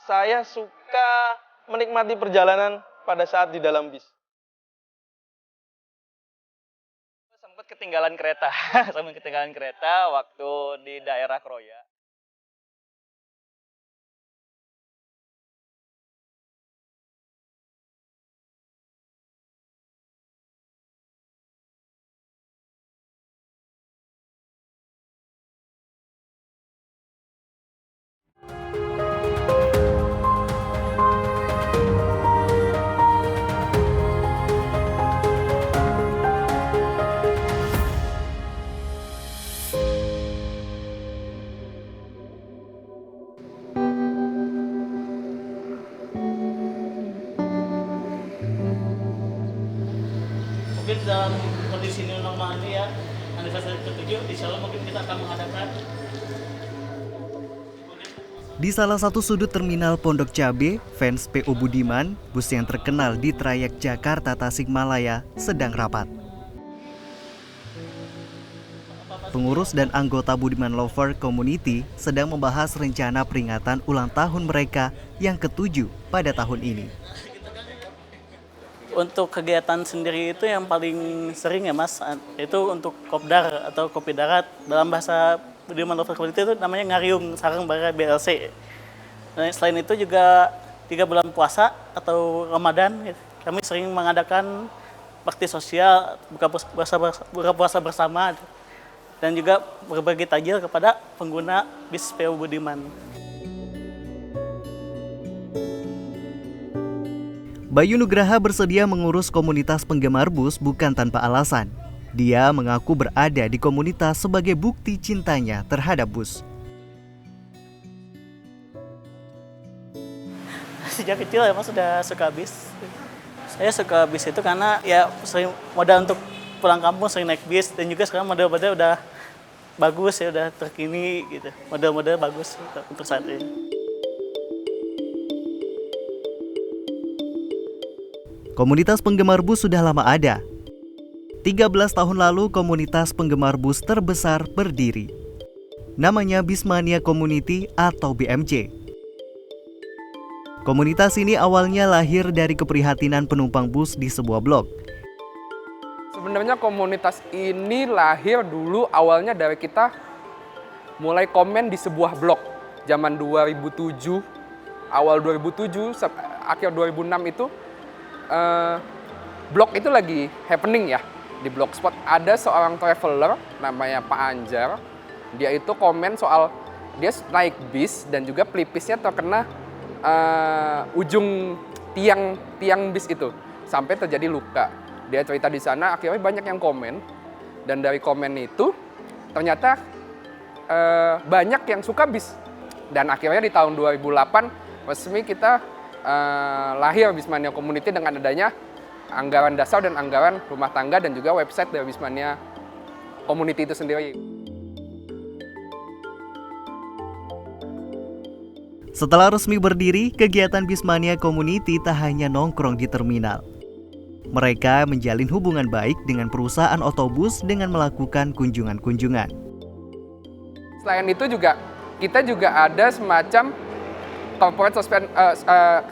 Saya suka menikmati perjalanan pada saat di dalam bis. Sempat ketinggalan kereta, waktu di daerah Kroya. Mungkin dalam kondisi new normal ini ya, anniversary ke-7, insya Allah mungkin kita akan mengadakan. Di salah satu sudut terminal Pondok Cabe, fans PO Budiman, bus yang terkenal di trayek Jakarta Tasikmalaya, sedang rapat. Pengurus dan anggota Budiman Lover Community sedang membahas rencana peringatan ulang tahun mereka yang ke-7 pada tahun ini. Untuk kegiatan sendiri itu yang paling sering ya Mas, itu untuk kopdar atau kopi darat. Dalam bahasa Budiman Lover Community itu namanya ngariung sarang bara BLC. Nah, selain itu juga 3 bulan puasa atau Ramadan, kami sering mengadakan bakti sosial, buka puasa bersama, dan juga berbagi takjil kepada pengguna bis PO Budiman. Bayu Nugraha bersedia mengurus komunitas penggemar bus bukan tanpa alasan. Dia mengaku berada di komunitas sebagai bukti cintanya terhadap bus. Sejak kecil ya Mas sudah suka bis. Saya suka bis itu karena ya sering modal untuk pulang kampung sering naik bis, dan juga sekarang model-model udah bagus ya, udah terkini gitu. Model-model bagus untuk saat ini. Komunitas penggemar bus sudah lama ada. 13 tahun lalu komunitas penggemar bus terbesar berdiri. Namanya Bismania Community atau BMC. Komunitas ini awalnya lahir dari keprihatinan penumpang bus di sebuah blok. Sebenarnya komunitas ini lahir dulu awalnya dari kita mulai komen di sebuah blog. Zaman 2007, awal 2007, akhir 2006 itu blog itu lagi happening ya. Di Blogspot ada seorang traveler namanya Pak Anjar. Dia itu komen soal dia naik bis dan juga pelipisnya terkena ujung tiang bis itu sampai terjadi luka. Dia cerita di sana, akhirnya banyak yang komen, dan dari komen itu ternyata banyak yang suka bis. Dan akhirnya di tahun 2008 resmi kita lahir Bismania Community dengan adanya anggaran dasar dan anggaran rumah tangga dan juga website dari Bismania Community itu sendiri. Setelah resmi berdiri, kegiatan Bismania Community tak hanya nongkrong di terminal. Mereka menjalin hubungan baik dengan perusahaan otobus dengan melakukan kunjungan-kunjungan. Selain itu juga, kita juga ada semacam corporate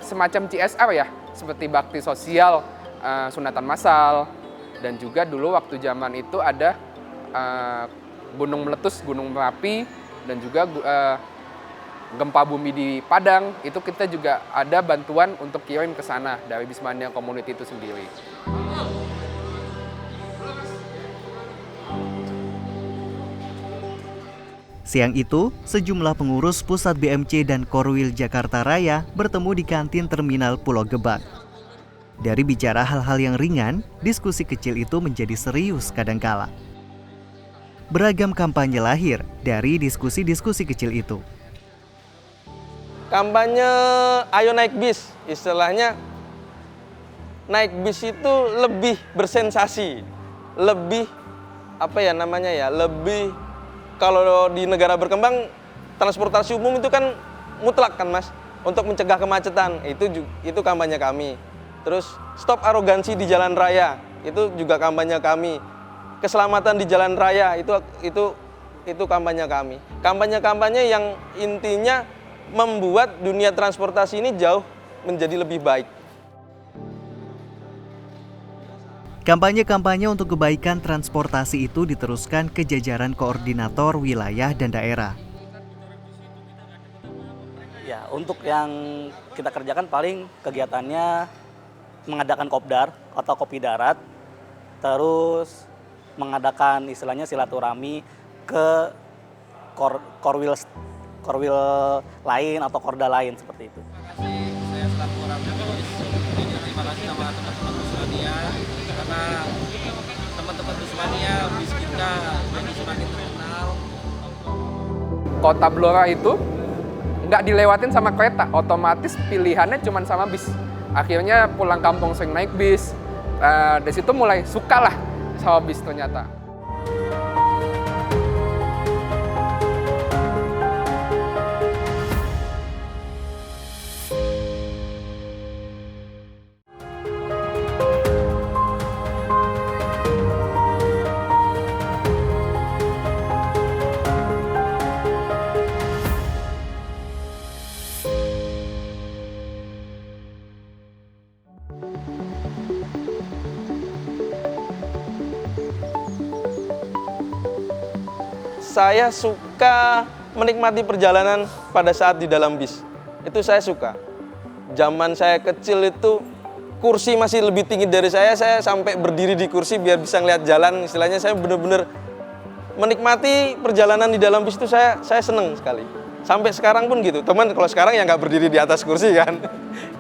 semacam CSR ya, seperti bakti sosial, sunatan massal, dan juga dulu waktu zaman itu ada gunung meletus, gunung Merapi, dan juga gempa bumi di Padang. Itu kita juga ada bantuan untuk kirim ke sana dari Bismania Community itu sendiri. Siang itu, sejumlah pengurus pusat BMC dan Korwil Jakarta Raya bertemu di kantin terminal Pulau Gebang. Dari bicara hal-hal yang ringan, diskusi kecil itu menjadi serius kadangkala. Beragam kampanye lahir dari diskusi-diskusi kecil itu. Kampanye ayo naik bis, istilahnya naik bis itu lebih bersensasi, lebih lebih kalau di negara berkembang transportasi umum itu kan mutlak kan Mas, untuk mencegah kemacetan, itu kampanye kami. Terus stop arogansi di jalan raya, itu juga kampanye kami. Keselamatan di jalan raya itu kampanye kami. Kampanye-kampanye yang intinya membuat dunia transportasi ini jauh menjadi lebih baik. Kampanye-kampanye untuk kebaikan transportasi itu diteruskan ke jajaran koordinator wilayah dan daerah. Ya, untuk yang kita kerjakan paling kegiatannya mengadakan kopdar atau kopi darat, terus mengadakan istilahnya silaturahmi ke korwil lain atau korda lain seperti itu. Saya selaku orang bis, terima kasih sama teman-teman Busmania karena teman-teman Busmania bis kita jadi semakin terkenal. Kota Blora itu nggak dilewatin sama kereta, otomatis pilihannya cuma sama bis. Akhirnya pulang kampung sering naik bis. Dari situ mulai suka lah sama bis ternyata. Saya suka menikmati perjalanan pada saat di dalam bis. Itu saya suka. Zaman saya kecil itu kursi masih lebih tinggi dari saya sampai berdiri di kursi biar bisa ngeliat jalan. Istilahnya saya benar-benar menikmati perjalanan di dalam bis itu saya seneng sekali. Sampai sekarang pun gitu. Teman kalau sekarang ya nggak berdiri di atas kursi kan,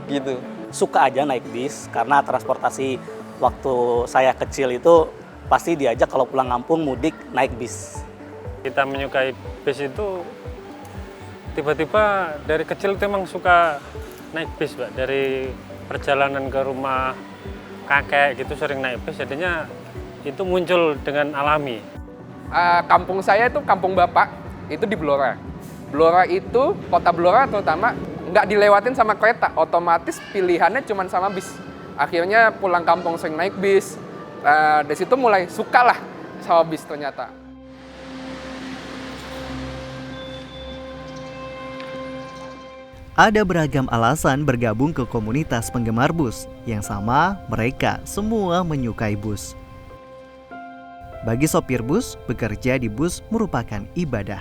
gitu. Suka aja naik bis karena transportasi waktu saya kecil itu pasti diajak kalau pulang kampung mudik naik bis. Kita menyukai bis itu tiba-tiba dari kecil itu emang suka naik bis, Pak. Dari perjalanan ke rumah kakek gitu sering naik bis, jadinya itu muncul dengan alami. Kampung saya itu kampung bapak, itu di Blora. Blora itu, kota Blora terutama, nggak dilewatin sama kereta, otomatis pilihannya cuma sama bis. Akhirnya pulang kampung sering naik bis, dari situ mulai suka lah sama bis ternyata. Ada beragam alasan bergabung ke komunitas penggemar bus. Yang sama, mereka semua menyukai bus. Bagi sopir bus, bekerja di bus merupakan ibadah.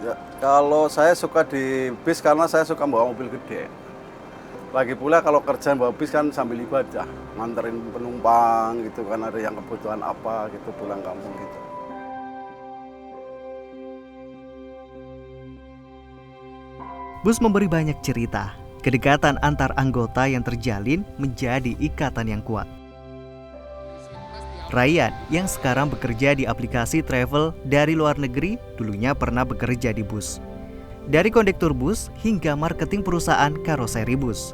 Ya, kalau saya suka di bis karena saya suka bawa mobil gede. Lagi pula kalau kerjaan bawa bis kan sambil ibadah, nganterin penumpang gitu kan, ada yang kebutuhan apa gitu pulang kampung gitu. Bus memberi banyak cerita. Kedekatan antar anggota yang terjalin menjadi ikatan yang kuat. Ryan yang sekarang bekerja di aplikasi travel dari luar negeri, dulunya pernah bekerja di bus. Dari kondektur bus hingga marketing perusahaan karoseri bus.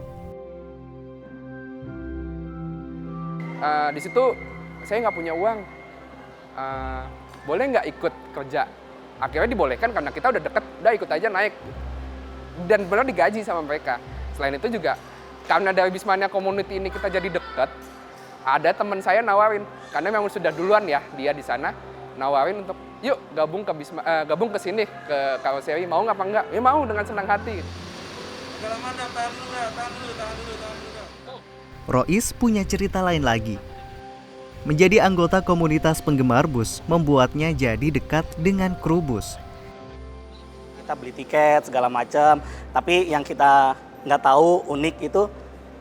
Di situ saya nggak punya uang, boleh nggak ikut kerja? Akhirnya dibolehkan karena kita udah deket, udah ikut aja naik. Dan benar digaji sama mereka. Selain itu juga, karena dari Bismania Community ini kita jadi deket, ada teman saya nawarin, karena memang sudah duluan ya dia di sana, nawarin untuk yuk gabung ke sini ke karoseri, mau nggak apa enggak? Ya mau, dengan senang hati. Rois punya cerita lain lagi. Menjadi anggota komunitas penggemar bus membuatnya jadi dekat dengan kru bus. Kita beli tiket segala macam, tapi yang kita nggak tahu unik itu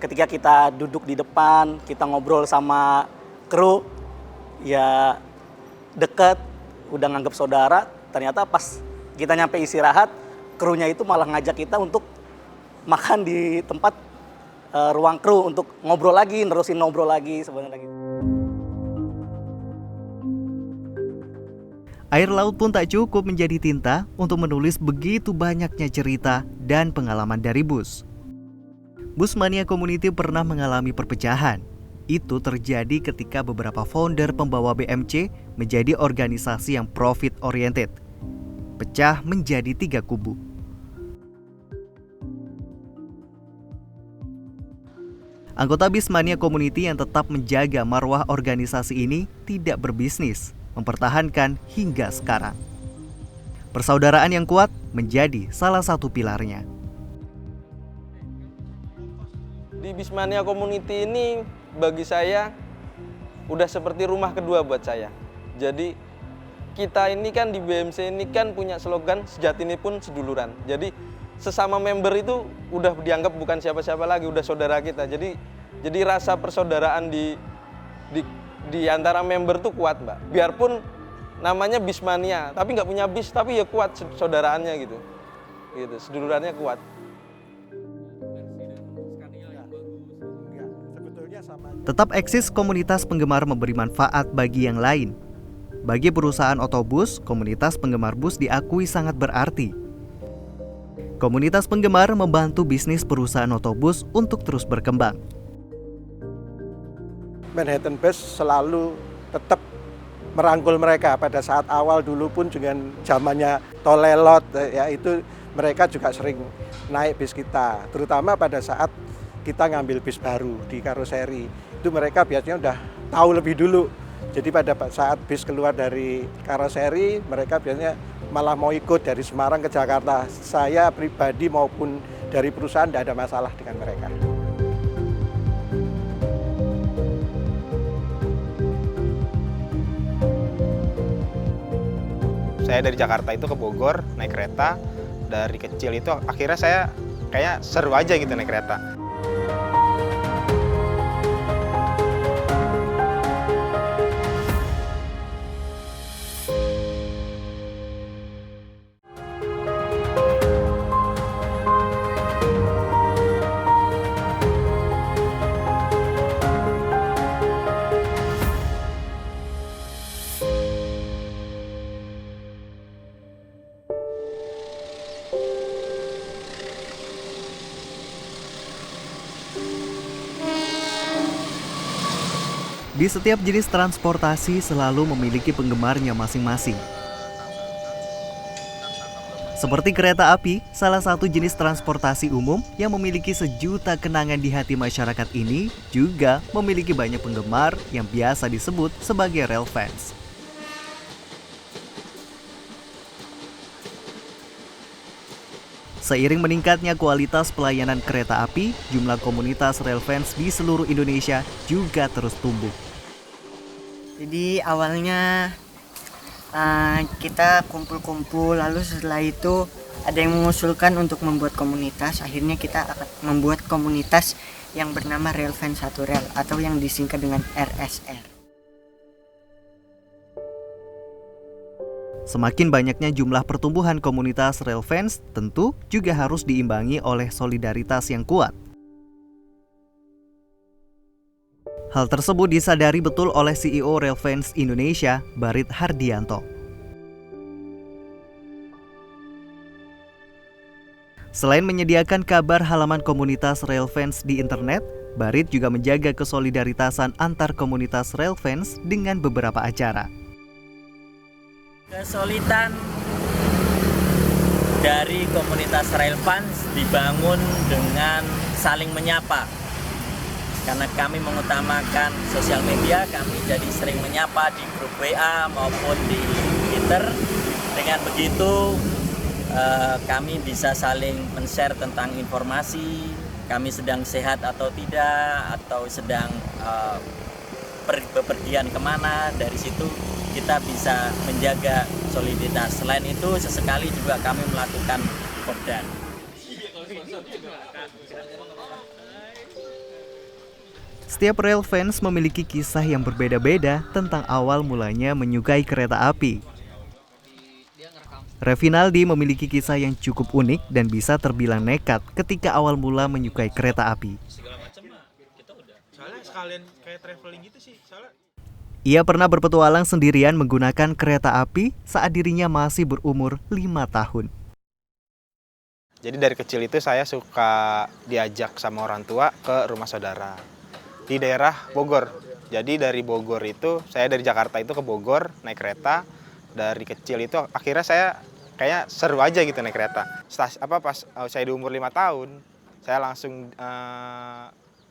ketika kita duduk di depan, kita ngobrol sama kru, ya deket, udah nganggep saudara, ternyata pas kita nyampe istirahat, krunya itu malah ngajak kita untuk makan di tempat ruang kru untuk ngobrol lagi, nerusin ngobrol lagi sebenarnya gitu. Air laut pun tak cukup menjadi tinta untuk menulis begitu banyaknya cerita dan pengalaman dari bus. Busmania Community pernah mengalami perpecahan. Itu terjadi ketika beberapa founder pembawa BMC menjadi organisasi yang profit oriented. Pecah menjadi 3 kubu. Anggota Busmania Community yang tetap menjaga marwah organisasi ini tidak berbisnis, mempertahankan hingga sekarang. Persaudaraan yang kuat menjadi salah satu pilarnya. Di Bismania Community ini bagi saya udah seperti rumah kedua buat saya. Jadi kita ini kan di BMC ini kan punya slogan sejati ini pun seduluran. Jadi sesama member itu udah dianggap bukan siapa-siapa lagi, udah saudara kita. Jadi rasa persaudaraan di antara member tuh kuat, Mbak. Biarpun namanya Bismania, tapi nggak punya bis, tapi ya kuat saudaraannya gitu. Gitu, sedulurannya kuat. Tetap eksis komunitas penggemar memberi manfaat bagi yang lain. Bagi perusahaan otobus, komunitas penggemar bus diakui sangat berarti. Komunitas penggemar membantu bisnis perusahaan otobus untuk terus berkembang. Manhattan Bus selalu tetap merangkul mereka pada saat awal dulu pun dengan zamannya tol lelot, ya itu mereka juga sering naik bis kita, terutama pada saat kita ngambil bis baru di karoseri. Itu mereka biasanya udah tahu lebih dulu. Jadi pada saat bis keluar dari karoseri, mereka biasanya malah mau ikut dari Semarang ke Jakarta. Saya pribadi maupun dari perusahaan tidak ada masalah dengan mereka. Saya dari Jakarta itu ke Bogor naik kereta. Dari kecil itu akhirnya saya kayak seru aja gitu naik kereta. Di setiap jenis transportasi selalu memiliki penggemarnya masing-masing. Seperti kereta api, salah satu jenis transportasi umum yang memiliki sejuta kenangan di hati masyarakat ini juga memiliki banyak penggemar yang biasa disebut sebagai rail fans. Seiring meningkatnya kualitas pelayanan kereta api, jumlah komunitas rail fans di seluruh Indonesia juga terus tumbuh. Jadi awalnya kita kumpul-kumpul, lalu setelah itu ada yang mengusulkan untuk membuat komunitas. Akhirnya kita akan membuat komunitas yang bernama Rail Fans Satu Rel atau yang disingkat dengan RSR. Semakin banyaknya jumlah pertumbuhan komunitas rail fans, tentu juga harus diimbangi oleh solidaritas yang kuat. Hal tersebut disadari betul oleh CEO Rail Fans Indonesia, Barit Hardianto. Selain menyediakan kabar halaman komunitas rail fans di internet, Barit juga menjaga kesolidaritasan antar komunitas rail fans dengan beberapa acara. Kesolidan dari komunitas rail fans dibangun dengan saling menyapa. Karena kami mengutamakan sosial media, kami jadi sering menyapa di grup WA maupun di Twitter. Dengan begitu kami bisa saling men-share tentang informasi, kami sedang sehat atau tidak, atau sedang bepergian kemana. Dari situ kita bisa menjaga soliditas. Selain itu, sesekali juga kami melakukan kopdar. Setiap rail fans memiliki kisah yang berbeda-beda tentang awal mulanya menyukai kereta api. Revinaldi memiliki kisah yang cukup unik dan bisa terbilang nekat ketika awal mula menyukai kereta api. Ia pernah berpetualang sendirian menggunakan kereta api saat dirinya masih berumur 5 tahun. Jadi dari kecil itu saya suka diajak sama orang tua ke rumah saudara di daerah Bogor. Jadi dari Bogor itu, saya dari Jakarta itu ke Bogor naik kereta. Dari kecil itu akhirnya saya kayak seru aja gitu naik kereta. Pas saya di umur 5 tahun, saya langsung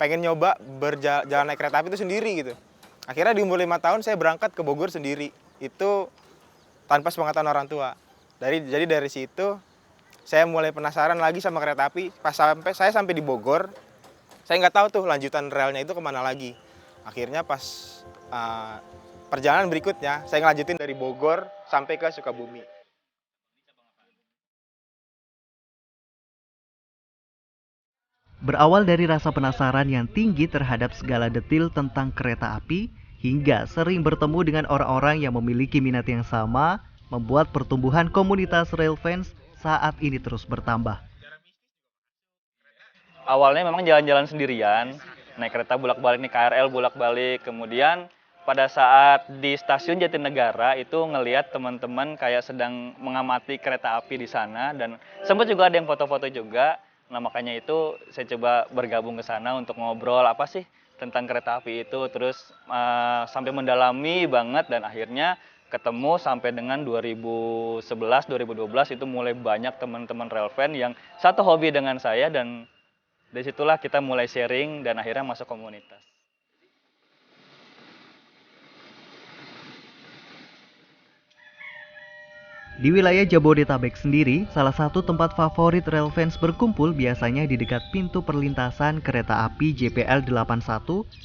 pengen nyoba berjalan naik kereta api itu sendiri gitu. Akhirnya di umur 5 tahun saya berangkat ke Bogor sendiri. Itu tanpa sepengetahuan orang tua. Jadi dari situ saya mulai penasaran lagi sama kereta api. Pas saya sampai di Bogor, saya nggak tahu tuh lanjutan relnya itu kemana lagi. Akhirnya pas perjalanan berikutnya, saya ngelanjutin dari Bogor sampai ke Sukabumi. Berawal dari rasa penasaran yang tinggi terhadap segala detil tentang kereta api, hingga sering bertemu dengan orang-orang yang memiliki minat yang sama, membuat pertumbuhan komunitas railfans saat ini terus bertambah. Awalnya memang jalan-jalan sendirian, naik kereta bolak-balik, nih KRL bolak-balik. Kemudian pada saat di stasiun Jatinegara itu ngelihat teman-teman kayak sedang mengamati kereta api di sana, dan sempat juga ada yang foto-foto juga. Nah makanya itu saya coba bergabung ke sana untuk ngobrol apa sih tentang kereta api itu, terus sampai mendalami banget, dan akhirnya ketemu sampai dengan 2011-2012 itu mulai banyak teman-teman railfan yang satu hobi dengan saya, dan dari situlah kita mulai sharing dan akhirnya masuk komunitas. Di wilayah Jabodetabek sendiri, salah satu tempat favorit railfans berkumpul biasanya di dekat pintu perlintasan kereta api JPL 81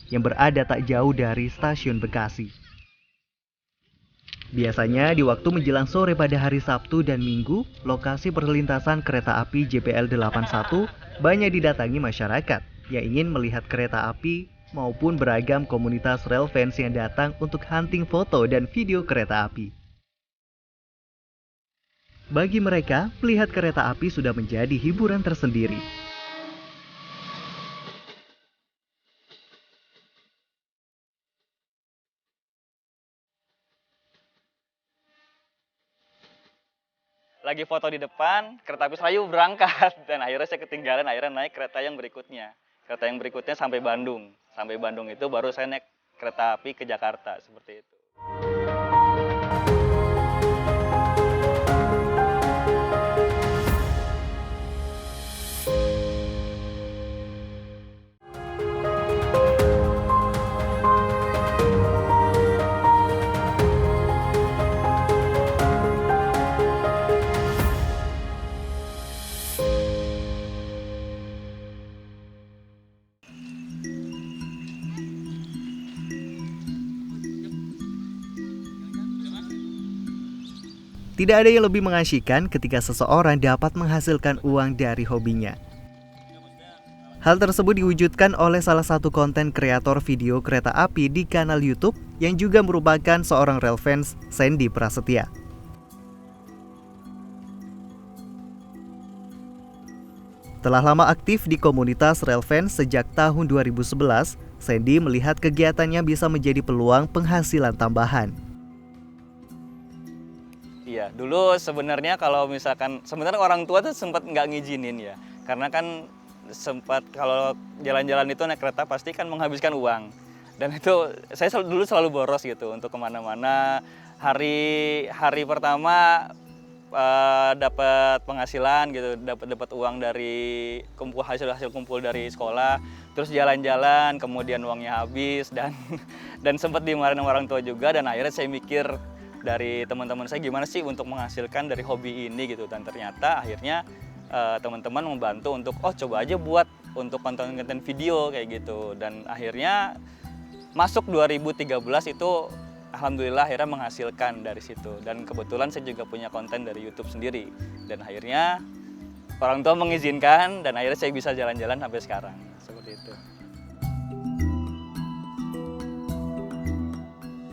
yang berada tak jauh dari stasiun Bekasi. Biasanya di waktu menjelang sore pada hari Sabtu dan Minggu, lokasi perlintasan kereta api JPL 81 banyak didatangi masyarakat yang ingin melihat kereta api maupun beragam komunitas railfans yang datang untuk hunting foto dan video kereta api. Bagi mereka, melihat kereta api sudah menjadi hiburan tersendiri. Lagi foto di depan, kereta api Serayu berangkat, dan akhirnya saya ketinggalan, akhirnya naik kereta yang berikutnya. Kereta yang berikutnya sampai Bandung. Sampai Bandung itu baru saya naik kereta api ke Jakarta, seperti itu. Tidak ada yang lebih mengasyikkan ketika seseorang dapat menghasilkan uang dari hobinya. Hal tersebut diwujudkan oleh salah satu konten kreator video kereta api di kanal YouTube yang juga merupakan seorang railfans, Sandy Prasetya. Telah lama aktif di komunitas railfans sejak tahun 2011, Sandy melihat kegiatannya bisa menjadi peluang penghasilan tambahan. Iya, dulu sebenarnya kalau misalkan, sebenarnya orang tua tuh sempat nggak ngizinin ya. Karena kan sempat kalau jalan-jalan itu naik kereta pasti kan menghabiskan uang. Dan itu saya dulu selalu boros gitu untuk kemana-mana. Hari pertama dapat penghasilan gitu, dapat uang dari hasil kumpul dari sekolah. Terus jalan-jalan, kemudian uangnya habis, dan sempat dimarahin orang tua juga. Dan akhirnya saya mikir dari teman-teman saya gimana sih untuk menghasilkan dari hobi ini gitu, dan ternyata akhirnya teman-teman membantu untuk coba aja buat untuk konten-konten video kayak gitu, dan akhirnya masuk 2013 itu alhamdulillah akhirnya menghasilkan dari situ, dan kebetulan saya juga punya konten dari YouTube sendiri, dan akhirnya orang tua mengizinkan dan akhirnya saya bisa jalan-jalan sampai sekarang seperti itu.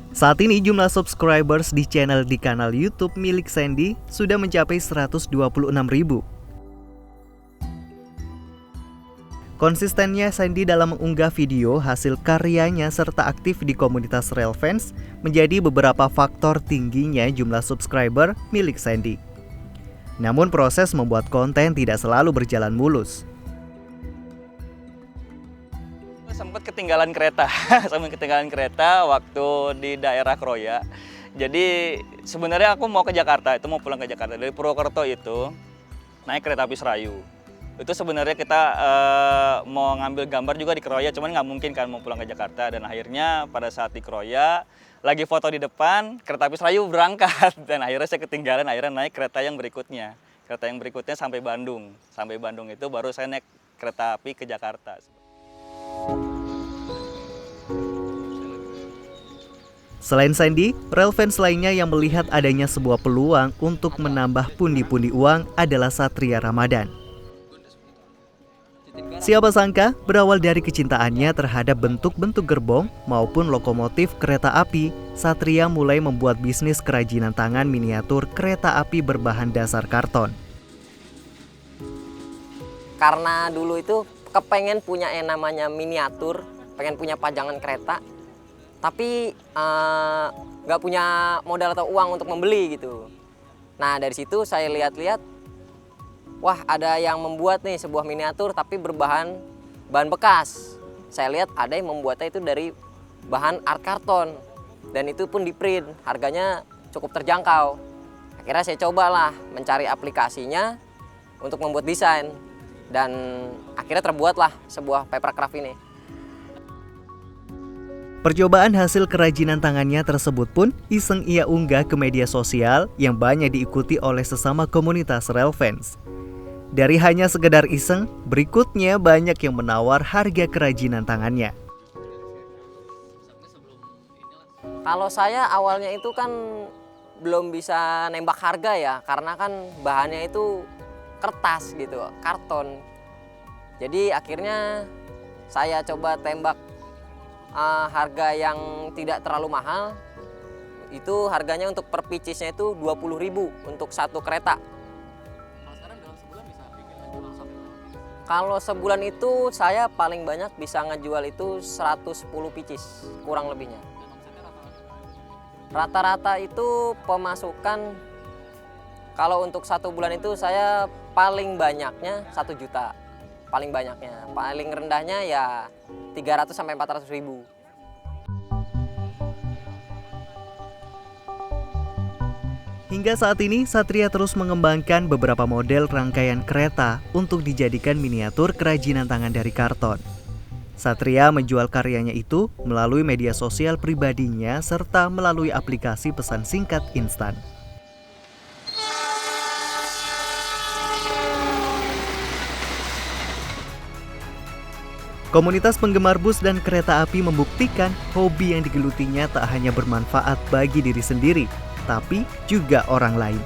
Saat ini jumlah subscribers di kanal YouTube milik Sandy sudah mencapai 126.000. Konsistennya Sandy dalam mengunggah video hasil karyanya serta aktif di komunitas railfans menjadi beberapa faktor tingginya jumlah subscriber milik Sandy. Namun proses membuat konten tidak selalu berjalan mulus. Sempat ketinggalan kereta waktu di daerah Kroya. Jadi sebenarnya aku mau ke Jakarta, itu mau pulang ke Jakarta. Dari Purwokerto itu naik kereta api Serayu. Itu sebenarnya kita mau ngambil gambar juga di Kroya, cuman nggak mungkin kan mau pulang ke Jakarta. Dan akhirnya pada saat di Kroya lagi foto di depan, kereta api Serayu berangkat dan akhirnya saya ketinggalan, akhirnya naik kereta yang berikutnya. Kereta yang berikutnya sampai Bandung. Sampai Bandung itu baru saya naik kereta api ke Jakarta. Selain Sandy, rail fans lainnya yang melihat adanya sebuah peluang untuk menambah pundi-pundi uang adalah Satria Ramadan. Siapa sangka berawal dari kecintaannya terhadap bentuk-bentuk gerbong maupun lokomotif kereta api, Satria mulai membuat bisnis kerajinan tangan miniatur kereta api berbahan dasar karton. Karena dulu itu kepengen punya yang namanya miniatur, pengen punya pajangan kereta, tapi nggak punya modal atau uang untuk membeli gitu. Nah dari situ saya lihat-lihat, wah ada yang membuat nih sebuah miniatur tapi berbahan bahan bekas. Saya lihat ada yang membuatnya itu dari bahan art karton dan itu pun di print, harganya cukup terjangkau. Akhirnya saya cobalah mencari aplikasinya untuk membuat desain dan akhirnya terbuatlah sebuah papercraft ini. Percobaan hasil kerajinan tangannya tersebut pun iseng ia unggah ke media sosial yang banyak diikuti oleh sesama komunitas rail fans. Dari hanya sekedar iseng, berikutnya banyak yang menawar harga kerajinan tangannya. Kalau saya awalnya itu kan belum bisa nembak harga ya, karena kan bahannya itu kertas gitu, karton. Jadi akhirnya saya coba tembak harga yang tidak terlalu mahal. Itu harganya untuk per pieces-nya itu 20.000 untuk satu kereta. Kalau sebulan itu saya paling banyak bisa ngejual itu 110 pieces kurang lebihnya. Rata-rata itu pemasukan kalau untuk satu bulan itu saya paling banyaknya 1 juta. Paling banyaknya, paling rendahnya ya 300 sampai 400 ribu. Hingga saat ini, Satria terus mengembangkan beberapa model rangkaian kereta untuk dijadikan miniatur kerajinan tangan dari karton. Satria menjual karyanya itu melalui media sosial pribadinya serta melalui aplikasi pesan singkat instan. Komunitas penggemar bus dan kereta api membuktikan hobi yang digelutinya tak hanya bermanfaat bagi diri sendiri, tapi juga orang lain.